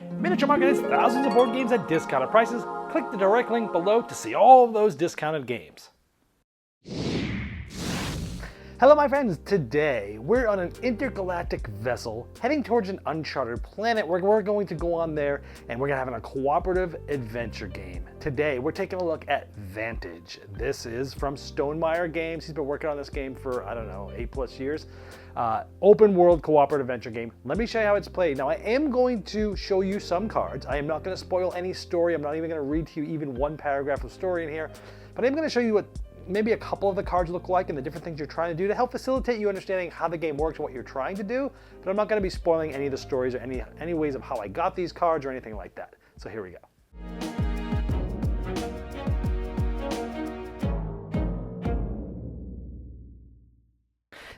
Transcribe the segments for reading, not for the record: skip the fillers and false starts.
Miniature Market has thousands of board games at discounted prices. Click the direct link below to see all of those discounted games. Hello my friends, today we're on an intergalactic vessel heading towards an uncharted planet where we're going to go on there and we're going to have a cooperative adventure game. Today we're taking a look at Vantage. This is from Stonemaier Games. He's been working on this game for, I don't know, 8+ years. Open world cooperative adventure game. Let me show you how it's played. Now I am going to show you some cards. I am not going to spoil any story. I'm not even going to read to you even one paragraph of story in here, but I'm going to show you what maybe a couple of the cards look like and the different things you're trying to do to help facilitate you understanding how the game works and what you're trying to do. But I'm not going to be spoiling any of the stories or any ways of how I got these cards or anything like that. So here we go.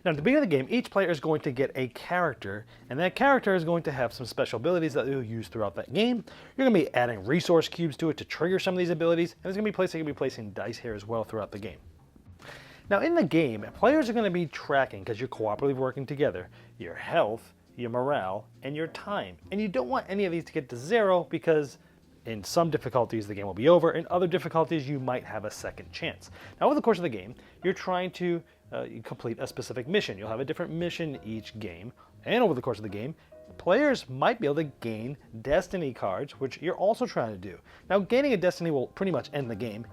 Now, at the beginning of the game, each player is going to get a character, and that character is going to have some special abilities that you'll use throughout that game. You're going to be adding resource cubes to it to trigger some of these abilities, and there's going to be placing dice here as well throughout the game. Now, in the game, players are going to be tracking, because you're cooperatively working together, your health, your morale, and your time. And you don't want any of these to get to 0 because in some difficulties the game will be over, in other difficulties you might have a second chance. Now, over the course of the game, you're trying to complete a specific mission. You'll have a different mission each game, and over the course of the game, players might be able to gain destiny cards, which you're also trying to do. Now, gaining a destiny will pretty much end the game.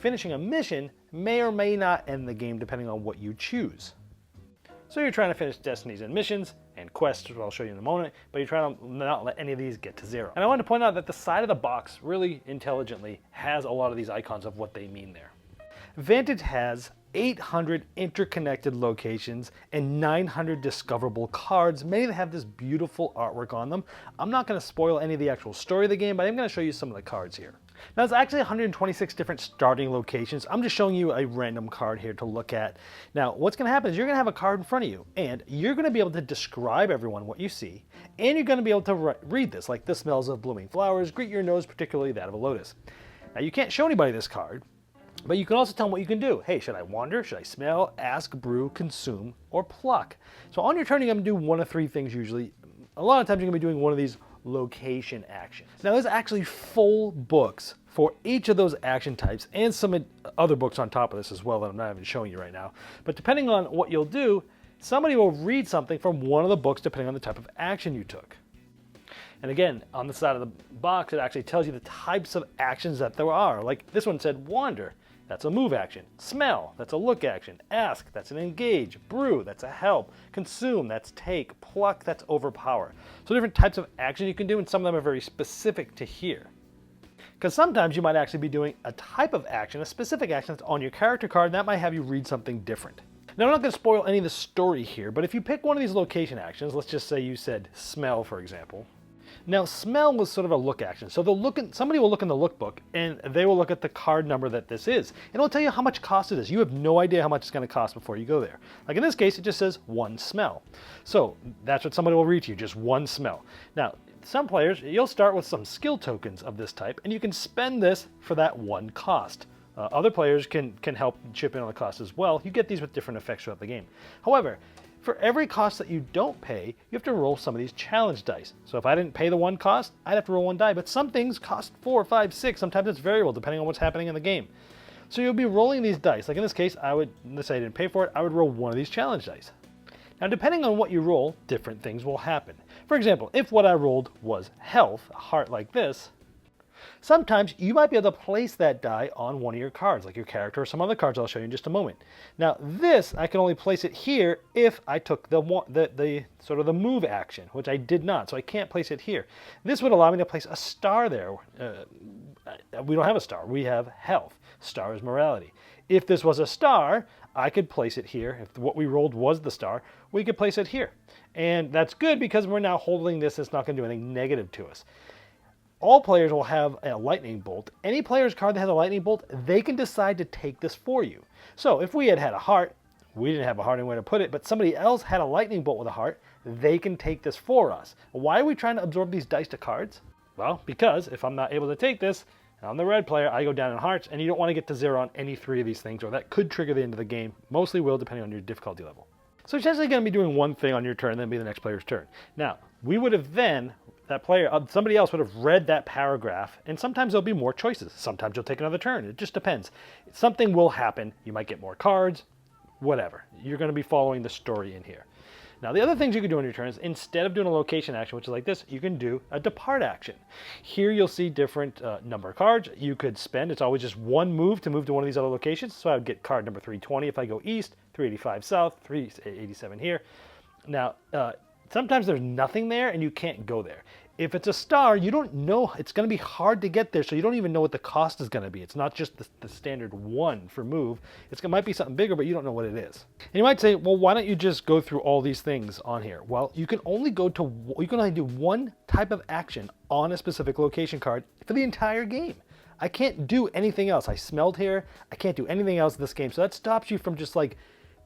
Finishing a mission may or may not end the game depending on what you choose. So you're trying to finish destinies and missions and quests, which I'll show you in a moment, but you're trying to not let any of these get to 0. And I wanted to point out that the side of the box really intelligently has a lot of these icons of what they mean there. Vantage has 800 interconnected locations and 900 discoverable cards, many that have this beautiful artwork on them. I'm not going to spoil any of the actual story of the game, but I'm going to show you some of the cards here. Now, there's actually 126 different starting locations. I'm just showing you a random card here to look at. Now, what's going to happen is you're going to have a card in front of you, and you're going to be able to describe everyone what you see, and you're going to be able to read this, like "this smells of blooming flowers, greet your nose, particularly that of a lotus." Now, you can't show anybody this card, but you can also tell them what you can do. Hey, should I wander? Should I smell, ask, brew, consume, or pluck? So on your turn, you're going to do one of 3 things usually. A lot of times you're going to be doing one of these location actions. Now, there's actually full books for each of those action types and some other books on top of this as well that I'm not even showing you right now. But depending on what you'll do, somebody will read something from one of the books depending on the type of action you took. And again, on the side of the box, it actually tells you the types of actions that there are. Like this one said wander. That's a move action. Smell, that's a look action. Ask, that's an engage. Brew, that's a help. Consume, that's take. Pluck, that's overpower. So different types of action you can do, and some of them are very specific to here. Because sometimes you might actually be doing a type of action, a specific action that's on your character card, and that might have you read something different. Now, I'm not going to spoil any of the story here, but if you pick one of these location actions, let's just say you said smell, for example. Now, smell was sort of a look action. So somebody will look in the lookbook and they will look at the card number that this is. And it'll tell you how much cost it is. You have no idea how much it's going to cost before you go there. Like in this case, it just says 1 smell. So that's what somebody will read to you, just 1 smell. Now, some players, you'll start with some skill tokens of this type, and you can spend this for that 1 cost. Other players can help chip in on the cost as well. You get these with different effects throughout the game. However, for every cost that you don't pay, you have to roll some of these challenge dice. So if I didn't pay the 1 cost, I'd have to roll 1 die, but some things cost 4, 5, 6. Sometimes it's variable depending on what's happening in the game. So you'll be rolling these dice. Like in this case, let's say I didn't pay for it, I would roll 1 of these challenge dice. Now, depending on what you roll, different things will happen. For example, if what I rolled was health, a heart like this, sometimes you might be able to place that die on one of your cards, like your character or some other cards I'll show you in just a moment. Now, this, I can only place it here if I took the sort of the move action, which I did not, so I can't place it here. This would allow me to place a star there. We don't have a star, we have health. Star is morality. If this was a star, I could place it here. If what we rolled was the star, we could place it here. And that's good because we're now holding this. It's not going to do anything negative to us. All players will have a lightning bolt. Any player's card that has a lightning bolt, they can decide to take this for you. So if we had a heart, we didn't have a heart anywhere to put it, but somebody else had a lightning bolt with a heart, they can take this for us. Why are we trying to absorb these dice to cards? Well, because if I'm not able to take this, and I'm the red player, I go down in hearts, and you don't want to get to 0 on any 3 of these things, or that could trigger the end of the game. Mostly will, depending on your difficulty level. So you're essentially going to be doing one thing on your turn, then be the next player's turn. Now, we would have then that player, somebody else would have read that paragraph, and sometimes there'll be more choices. Sometimes you'll take another turn. It just depends. Something will happen. You might get more cards, whatever. You're going to be following the story in here. Now, the other things you can do on your turn is instead of doing a location action, which is like this, you can do a depart action. Here you'll see different number of cards you could spend. It's always just one move to move to one of these other locations. So I would get card number 320 if I go east, 385 south, 387 here. Now, sometimes there's nothing there and you can't go there. If it's a star, you don't know. It's going to be hard to get there, so you don't even know what the cost is going to be. It's not just the standard 1 for move. It might be something bigger, but you don't know what it is. And you might say, well, why don't you just go through all these things on here? Well, you can only do one type of action on a specific location card for the entire game. I can't do anything else. I smelled here. I can't do anything else in this game. So that stops you from just like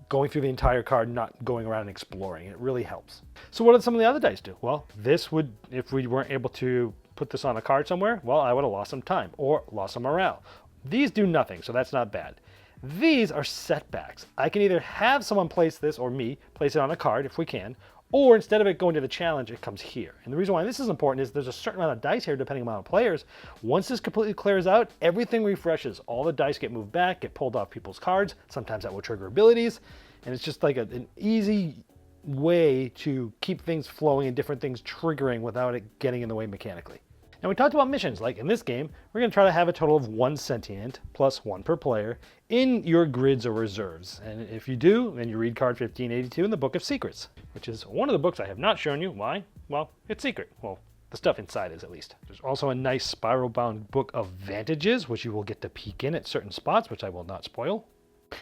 going through the entire card, not going around and exploring. It really helps. So what did some of the other dice do? Well, this would, if we weren't able to put this on a card somewhere, well, I would have lost some time or lost some morale. These do nothing, so that's not bad. These are setbacks. I can either have someone place this, or me, place it on a card if we can, or instead of it going to the challenge, it comes here. And the reason why this is important is there's a certain amount of dice here depending on players. Once this completely clears out, everything refreshes. All the dice get moved back, get pulled off people's cards. Sometimes that will trigger abilities. And it's just like an easy way to keep things flowing and different things triggering without it getting in the way mechanically. Now we talked about missions. Like in this game, we're going to try to have a total of 1 sentient plus 1 per player in your grids or reserves. And if you do, then you read card 1582 in the Book of Secrets, which is one of the books I have not shown you. Why? Well, it's secret. Well, the stuff inside is, at least. There's also a nice spiral-bound book of Vantages, which you will get to peek in at certain spots, which I will not spoil.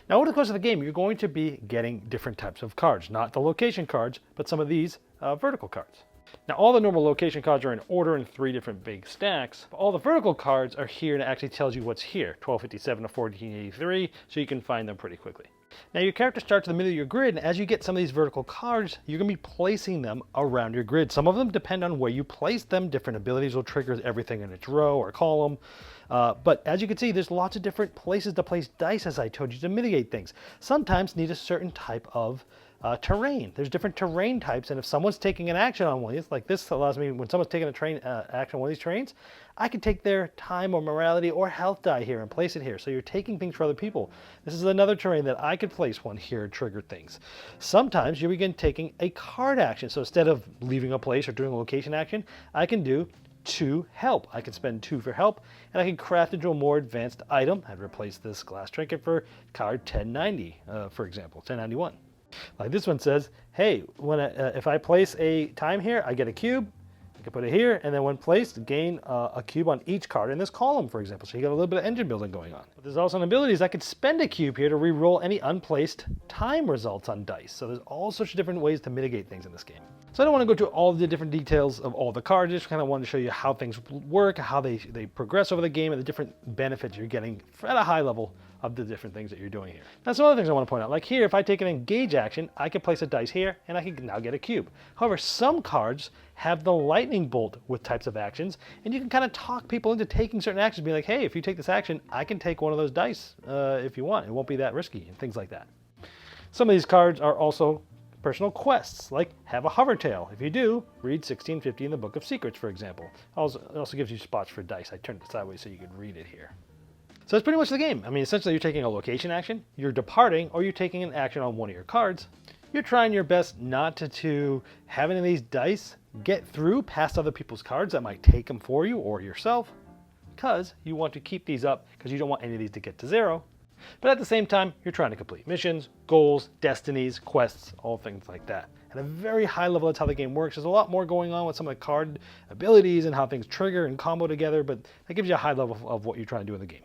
Now, over the course of the game, you're going to be getting different types of cards. Not the location cards, but some of these vertical cards. Now, all the normal location cards are in order in 3 different big stacks. But all the vertical cards are here, and it actually tells you what's here, 1257 to 1483, so you can find them pretty quickly. Now, your character starts in the middle of your grid, and as you get some of these vertical cards, you're going to be placing them around your grid. Some of them depend on where you place them. Different abilities will trigger everything in its row or column. But as you can see, there's lots of different places to place dice, as I told you, to mitigate things. Sometimes need a certain type of terrain. There's different terrain types, and if someone's taking an action on one of these, like this allows me, when someone's taking a action on one of these terrains, I can take their time or morality or health die here and place it here. So you're taking things for other people. This is another terrain that I could place one here and trigger things. Sometimes you begin taking a card action. So instead of leaving a place or doing a location action, I can do 2 help. I can spend 2 for help, and I can craft into a more advanced item. I'd replace this glass trinket for card 1090, for example, 1091. Like this one says, hey, if I place a time here, I get a cube. I can put it here, and then when placed, gain a cube on each card in this column, for example. So you got a little bit of engine building going on. But there's also an ability I could spend a cube here to re-roll any unplaced time results on dice. So there's all sorts of different ways to mitigate things in this game. So I don't want to go through all the different details of all the cards. I just kind of wanted to show you how things work, how they progress over the game, and the different benefits you're getting at a high level of the different things that you're doing here. Now, some other things I want to point out. Like here, if I take an engage action, I can place a dice here, and I can now get a cube. However, some cards have the lightning bolt with types of actions, and you can kind of talk people into taking certain actions, be like, hey, if you take this action, I can take one of those dice if you want. It won't be that risky, and things like that. Some of these cards are also personal quests, like have a hover tail. If you do, read 1650 in the Book of Secrets, for example. It also gives you spots for dice. I turned it sideways so you could read it here. So that's pretty much the game. I mean, essentially you're taking a location action, you're departing, or you're taking an action on one of your cards. You're trying your best not to have any of these dice get through past other people's cards that might take them for you or yourself, because you want to keep these up because you don't want any of these to get to 0. But at the same time, you're trying to complete missions, goals, destinies, quests, all things like that. At a very high level, that's how the game works. There's a lot more going on with some of the card abilities and how things trigger and combo together, but that gives you a high level of what you're trying to do in the game.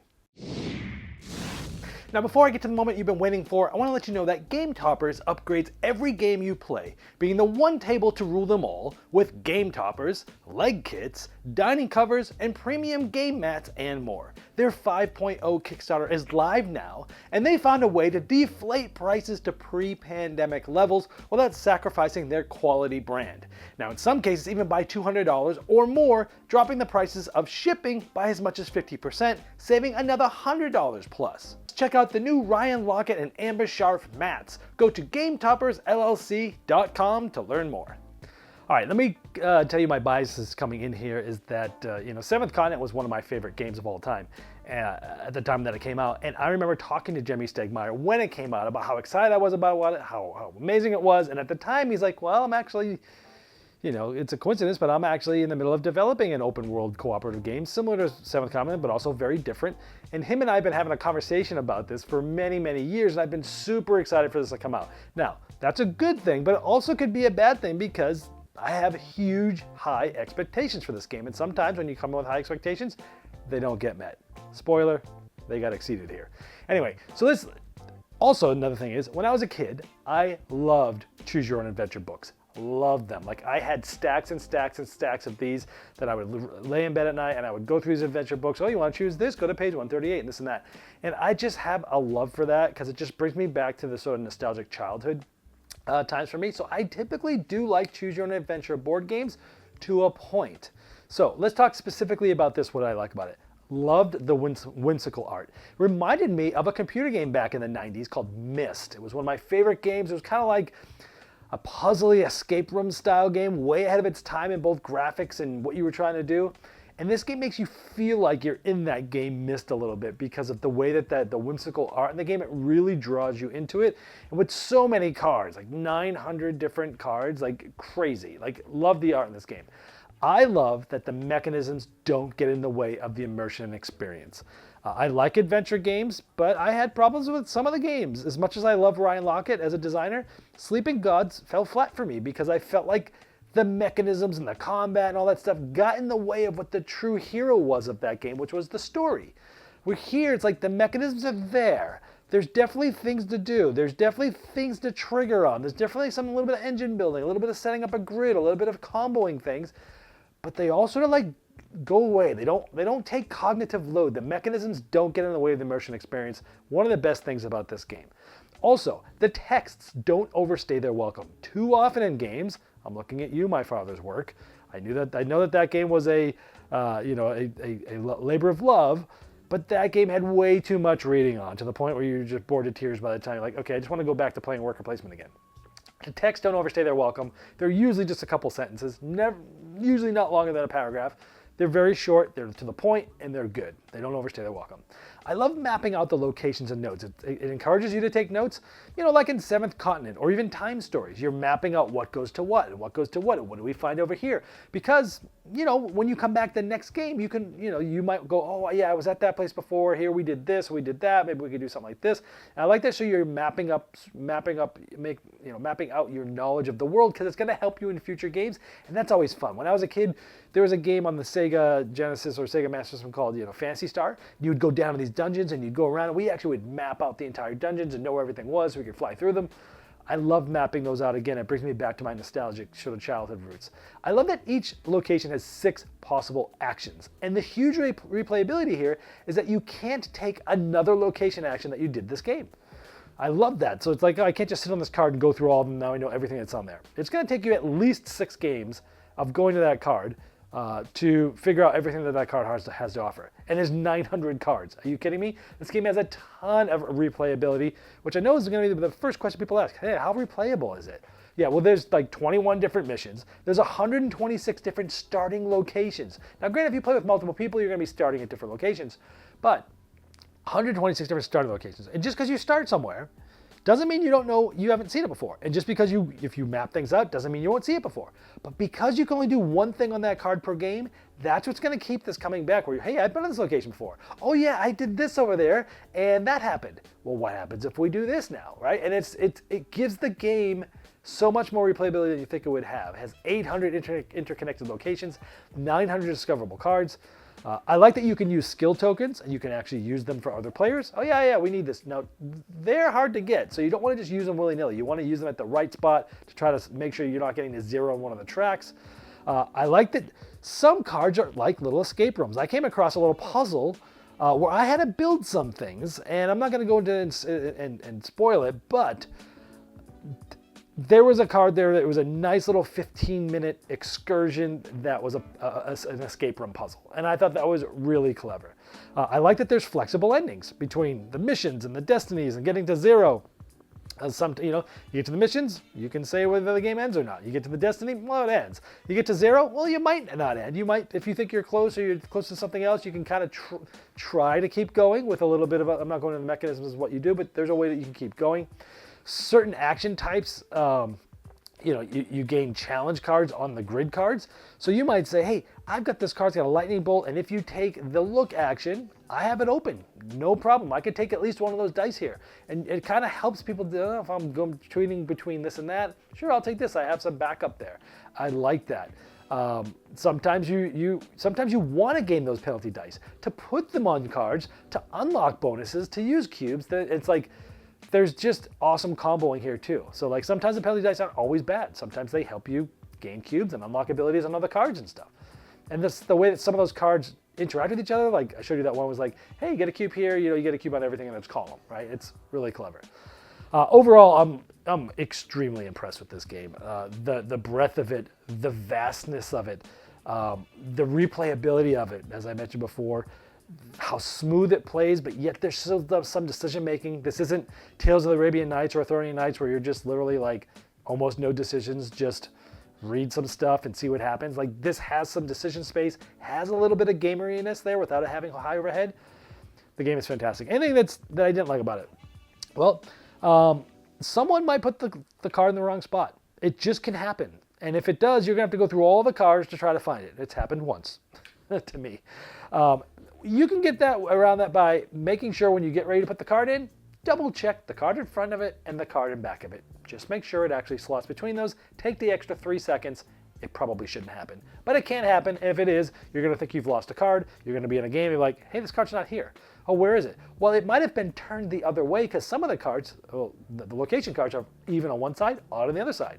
Now, before I get to the moment you've been waiting for, I want to let you know that Game Toppers upgrades every game you play, being the one table to rule them all, with Game Toppers, leg kits, dining covers, and premium game mats, and more. Their 5.0 Kickstarter is live now, and they found a way to deflate prices to pre-pandemic levels without sacrificing their quality brand. Now, in some cases, even by $200 or more, dropping the prices of shipping by as much as 50%, saving another $100 plus. Check out the new Ryan Lockett and Amber Sharf mats. Go to GameToppersLLC.com to learn more. All right, let me tell you my biases coming in here is that, Seventh Continent was one of my favorite games of all time at the time that it came out. And I remember talking to Jimmy Stegmaier when it came out about how excited I was about it, how amazing it was. And at the time, he's like, well, I'm actually, it's a coincidence, but I'm actually in the middle of developing an open world cooperative game similar to Seventh Continent, but also very different. And him and I have been having a conversation about this for many, many years, and I've been super excited for this to come out. Now, that's a good thing, but it also could be a bad thing because I have huge, high expectations for this game. And sometimes when you come in with high expectations, they don't get met. Spoiler, they got exceeded here. Anyway, so this, also another thing is, when I was a kid, I loved Choose Your Own Adventure books. Loved them. Like I had stacks and stacks and stacks of these that I would lay in bed at night and I would go through these adventure books. Oh, you want to choose this? Go to page 138 and this and that. And I just have a love for that because it just brings me back to the sort of nostalgic childhood times for me. So I typically do like Choose Your Own Adventure board games to a point. So let's talk specifically about this, what I like about it. Loved the whimsical art. Reminded me of a computer game back in the 90s called Myst. It was one of my favorite games. It was kind of like a puzzly escape room style game, way ahead of its time in both graphics and what you were trying to do. And this game makes you feel like you're in that game Myst a little bit because of the way that the whimsical art in the game, it really draws you into it. And with so many cards, like 900 different cards, like crazy. Like love the art in this game. I love that the mechanisms don't get in the way of the immersion and experience. I like adventure games, but I had problems with some of the games. As much as I love Ryan Lockett as a designer, Sleeping Gods fell flat for me because I felt like the mechanisms and the combat and all that stuff got in the way of what the true hero was of that game, which was the story. We're here, it's like the mechanisms are there. There's definitely things to do. There's definitely things to trigger on. There's definitely a little bit of engine building, a little bit of setting up a grid, a little bit of comboing things, but they all sort of like go away. They don't take cognitive load. The mechanisms don't get in the way of the immersion experience. One of the best things about this game. Also, the texts don't overstay their welcome. Too often in games, I'm looking at you, my father's work. I know that game was a labor of love, but that game had way too much reading on to the point where you're just bored to tears by the time you're like, okay, I just want to go back to playing worker placement again. The texts don't overstay their welcome. They're usually just a couple sentences, usually not longer than a paragraph. They're very short, they're to the point, and they're good. They don't overstay their welcome. I love mapping out the locations and notes. It encourages you to take notes, like in Seventh Continent or even Time Stories. You're mapping out what goes to what and what goes to what and what do we find over here. Because, when you come back the next game, you can, you might go, oh yeah, I was at that place before. Here we did this, we did that. Maybe we could do something like this. And I like that so you're mapping out your knowledge of the world because it's going to help you in future games. And that's always fun. When I was a kid, there was a game on the Sega Genesis or Sega Master System called, Phantasy Star. You would go down to these dungeons and you'd go around and we actually would map out the entire dungeons and know where everything was so we could fly through them. I love mapping those out again. It brings me back to my nostalgic sort of childhood roots. I love that each location has 6 possible actions. And the huge replayability here is that you can't take another location action that you did this game. I love that. So it's like, I can't just sit on this card and go through all of them. Now I know everything that's on there. It's going to take you at least 6 games of going to that card to figure out everything that card has to offer. And there's 900 cards. Are you kidding me? This game has a ton of replayability, which I know is going to be the first question people ask. Hey, how replayable is it? Yeah, well, there's like 21 different missions. There's 126 different starting locations. Now, granted, if you play with multiple people, you're going to be starting at different locations. But 126 different starting locations. And just because you start somewhere doesn't mean you haven't seen it before. And just because if you map things out doesn't mean you won't see it before. But because you can only do one thing on that card per game, that's what's going to keep this coming back where hey, I've been on this location before. Oh yeah, I did this over there and that happened. Well, what happens if we do this now, right? And it gives the game so much more replayability than you think it would have. It has 800 interconnected locations, 900 discoverable cards. I like that you can use skill tokens and you can actually use them for other players. Oh yeah, we need this. Now, they're hard to get, so you don't want to just use them willy-nilly. You want to use them at the right spot to try to make sure you're not getting to 0 on one of the tracks. I like that some cards are like little escape rooms. I came across a little puzzle where I had to build some things, and I'm not going to go into and spoil it, but there was a card there that was a nice little 15-minute excursion that was an escape room puzzle. And I thought that was really clever. I like that there's flexible endings between the missions and the destinies and getting to 0. You get to the missions, you can say whether the game ends or not. You get to the destiny, well, it ends. You get to 0, well, you might not end. You might, if you think you're close or you're close to something else, you can kind of try to keep going with a little bit of I'm not going into the mechanisms of what you do, but there's a way that you can keep going. Certain action types, you gain challenge cards on the grid cards. So you might say, hey, I've got this card's got a lightning bolt, and if you take the look action, I have it open. No problem. I could take at least one of those dice here. And it kind of helps people, if I'm going between this and that, sure, I'll take this. I have some backup there. I like that. Sometimes you want to gain those penalty dice to put them on cards, to unlock bonuses, to use cubes. It's like, there's just awesome comboing here too. So like sometimes the penalty dice aren't always bad. Sometimes they help you gain cubes and unlock abilities on other cards and stuff. And this the way that some of those cards interact with each other. Like I showed you that one was like, hey, get a cube here. You get a cube on everything in its column, right? It's really clever. Overall, I'm extremely impressed with this game. The breadth of it, the vastness of it, the replayability of it, as I mentioned before. How smooth it plays, but yet there's still some decision making. This isn't Tales of the Arabian Nights or Arthurian Nights where you're just literally like almost no decisions, just read some stuff and see what happens. Like this has some decision space, has a little bit of gameriness there without it having high overhead. The game is fantastic. Anything that I didn't like about it? Well, someone might put the card in the wrong spot. It just can happen. And if it does, you're gonna have to go through all the cards to try to find it. It's happened once to me. You can get around that by making sure when you get ready to put the card in, double check the card in front of it and the card in back of it. Just make sure it actually slots between those. Take the extra 3 seconds. It probably shouldn't happen, but it can happen. If it is, you're going to think you've lost a card. You're going to be in a game. You're like, hey, this card's not here. Oh, where is it? Well, it might have been turned the other way because some of the cards, the location cards are even on one side, odd on the other side.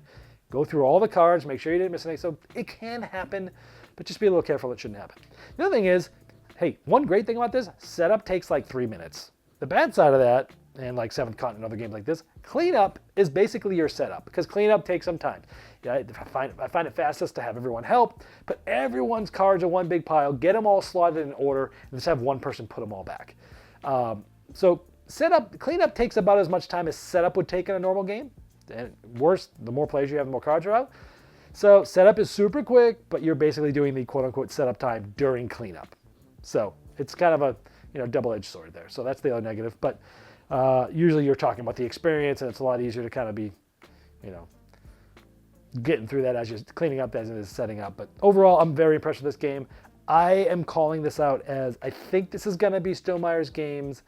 Go through all the cards, make sure you didn't miss anything. So it can happen, but just be a little careful. It shouldn't happen. The other thing is, hey, one great thing about this, setup takes like 3 minutes. The bad side of that, and like 7th Continent and other games like this, cleanup is basically your setup because cleanup takes some time. Yeah, I find it fastest to have everyone help, put everyone's cards in one big pile, get them all slotted in order, and just have one person put them all back. So cleanup takes about as much time as setup would take in a normal game. And worse, the more players you have, the more cards are out. So setup is super quick, but you're basically doing the quote-unquote setup time during cleanup. So it's kind of a double-edged sword there. So that's the other negative. But usually you're talking about the experience, and it's a lot easier to kind of be, getting through that as you're cleaning up as it is setting up. But overall, I'm very impressed with this game. I am calling this out as I think this is going to be Stonemaier Games'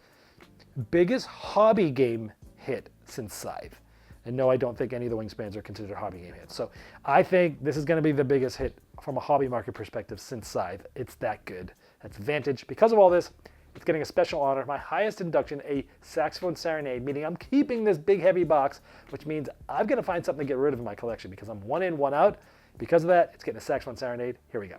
biggest hobby game hit since Scythe. And no, I don't think any of the Wingspans are considered hobby game hits. So I think this is going to be the biggest hit from a hobby market perspective since Scythe. It's that good. That's Vantage. Because of all this, it's getting a special honor, my highest induction, a saxophone serenade, meaning I'm keeping this big heavy box, which means I've got to find something to get rid of in my collection because I'm one in, one out. Because of that, it's getting a saxophone serenade. Here we go.